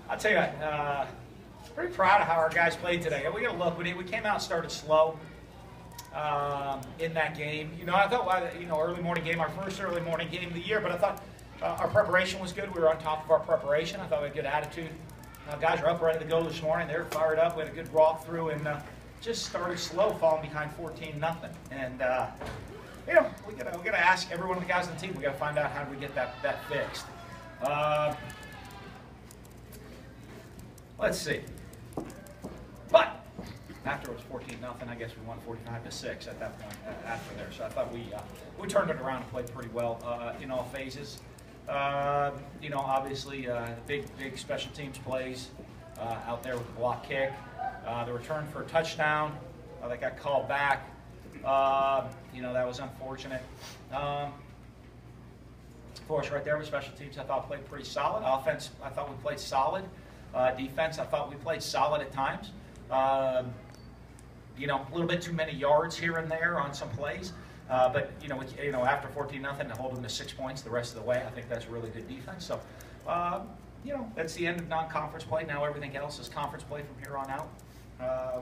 I'll tell you what, pretty proud of how our guys played today. We got to look. We came out and started slow in that game. You know, I thought, early morning game, our first early morning game of the year, but I thought our preparation was good. We were on top of our preparation. I thought we had a good attitude. Guys are up ready to go this morning. They were fired up. We had a good walkthrough and just started slow, falling behind 14-0. And we gotta ask every one of the guys on the team. We gotta find out how do we get that fixed. Let's see. But after it was 14-0, I guess we won 45-6 at that point after there. So I thought we turned it around and played pretty well in all phases. Obviously big special teams plays out there with the block kick, the return for a touchdown that got called back. That was unfortunate. Of course, right there with special teams, I thought played pretty solid. Offense, I thought we played solid. Defense, I thought we played solid at times. A little bit too many yards here and there on some plays. But after 14-0 to hold them to 6 points the rest of the way, I think that's really good defense. So, that's the end of non-conference play. Now everything else is conference play from here on out.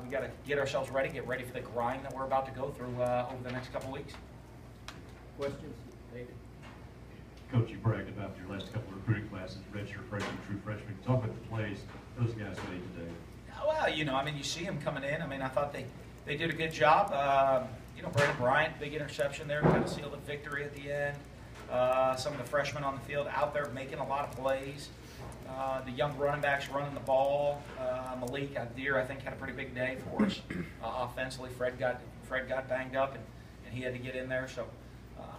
We got to get ourselves ready, get ready for the grind that we're about to go through over the next couple of weeks. Questions, David? Coach, you bragged about your last couple of recruiting classes, redshirt freshman, true freshman. Talk about the plays those guys made today. Well, you see them coming in. I thought they did a good job. Brandon Bryant, big interception there, kind of sealed a victory at the end. Some of the freshmen on the field out there making a lot of plays. The young running backs running the ball. Malik Adir, I think, had a pretty big day for us offensively. Fred got banged up, and he had to get in there. So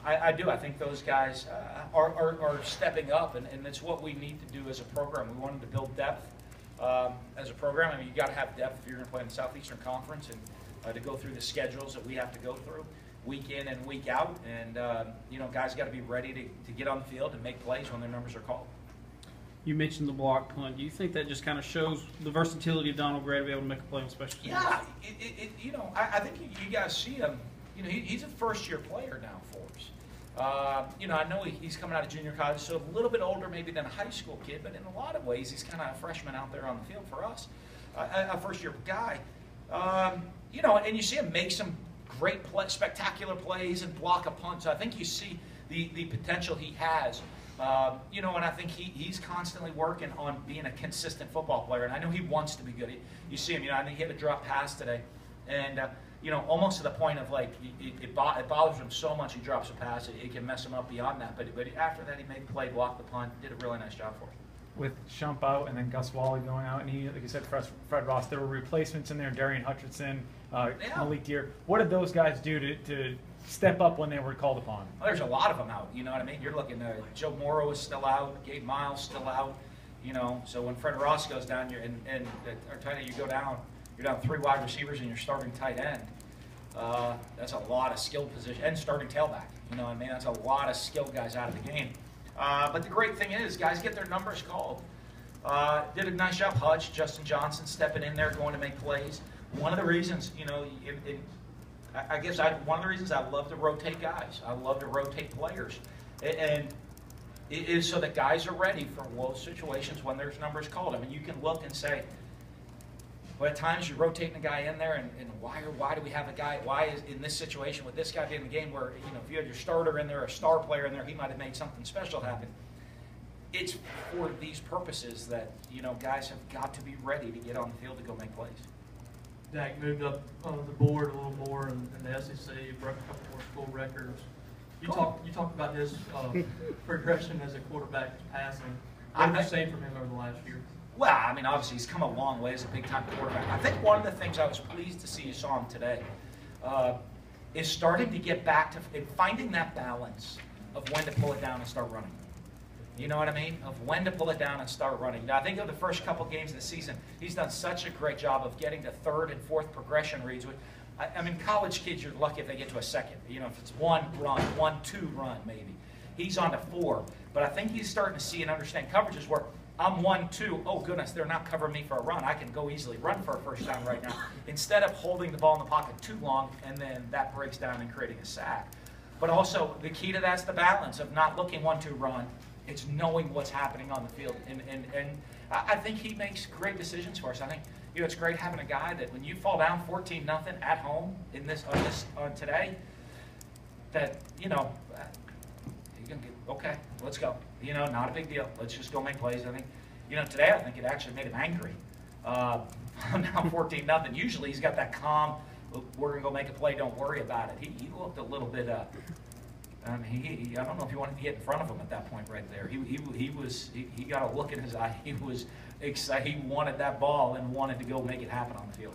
I think those guys are stepping up, and it's what we need to do as a program. We wanted to build depth as a program. You got to have depth if you're going to play in the Southeastern Conference, and to go through the schedules that we have to go through week in and week out. And, guys got to be ready to get on the field and make plays when their numbers are called. You mentioned the block punt. Do you think that just kind of shows the versatility of Donald Gray to be able to make a play on special teams? Yeah, I think you guys see him. He's a first-year player now for us. I know he's coming out of junior college, so a little bit older maybe than a high school kid, but in a lot of ways he's kind of a freshman out there on the field for us, a first-year guy. And you see him make some great spectacular plays and block a punt. So I think you see the potential he has. And I think he's constantly working on being a consistent football player. And I know he wants to be good. You see him, I think he had a drop pass today. And, almost to the point of, it bothers him so much he drops a pass, it can mess him up beyond that. But after that, he made the play, blocked the punt, did a really nice job for us. With Shump out and then Gus Wally going out, and he, like you said, Fred Ross, there were replacements in there, Darian Hutchinson, Malik Deer. What did those guys do to step up when they were called upon? Well, there's a lot of them out, you know what I mean? You're looking at Joe Morrow is still out, Gabe Miles still out, so when Fred Ross goes down, or tight end, you're down 3 wide receivers and you're starting tight end. That's a lot of skilled position, and starting tailback, that's a lot of skilled guys out of the game. But the great thing is, guys get their numbers called. Did a nice job. Hutch, Justin Johnson stepping in there, going to make plays. One of the reasons, one of the reasons I love to rotate guys. I love to rotate players, and it is so that guys are ready for those situations when there's numbers called. You can look and say, well, at times you're rotating a guy in there, and why do we have a guy? Why is in this situation with this guy being in the game where if you had your starter in there, a star player in there, he might have made something special happen. It's for these purposes that guys have got to be ready to get on the field to go make plays. Dak moved up on the board a little more in the SEC, broke a couple more school records. You talked about his progression as a quarterback passing. What have you seen from him over the last year? Well, obviously he's come a long way as a big-time quarterback. I think one of the things I was pleased to see you saw him today is starting to get back to finding that balance of when to pull it down and start running. You know what I mean? Of when to pull it down and start running. Now, I think of the first couple games of the season, he's done such a great job of getting to 3rd and 4th progression reads. College kids, you're lucky if they get to a 2nd. If it's 1 run, 1-2 run, maybe. He's on to 4. But I think he's starting to see and understand coverages where I'm 1-2. Oh, goodness, they're not covering me for a run. I can go easily run for a first down right now. Instead of holding the ball in the pocket too long, and then that breaks down and creating a sack. But also, the key to that's the balance of not looking 1-2 run It's knowing what's happening on the field, and I think he makes great decisions for us. I think it's great having a guy that when you fall down 14-0 at home on today, that you're gonna get okay. Let's go. Not a big deal. Let's just go make plays. I think today I think it actually made him angry. Now 14-0. Usually he's got that calm. We're gonna go make a play. Don't worry about it. He looked a little bit. I don't know if he wanted to get in front of him at that point right there. He got a look in his eye. He was excited. He wanted that ball and wanted to go make it happen on the field.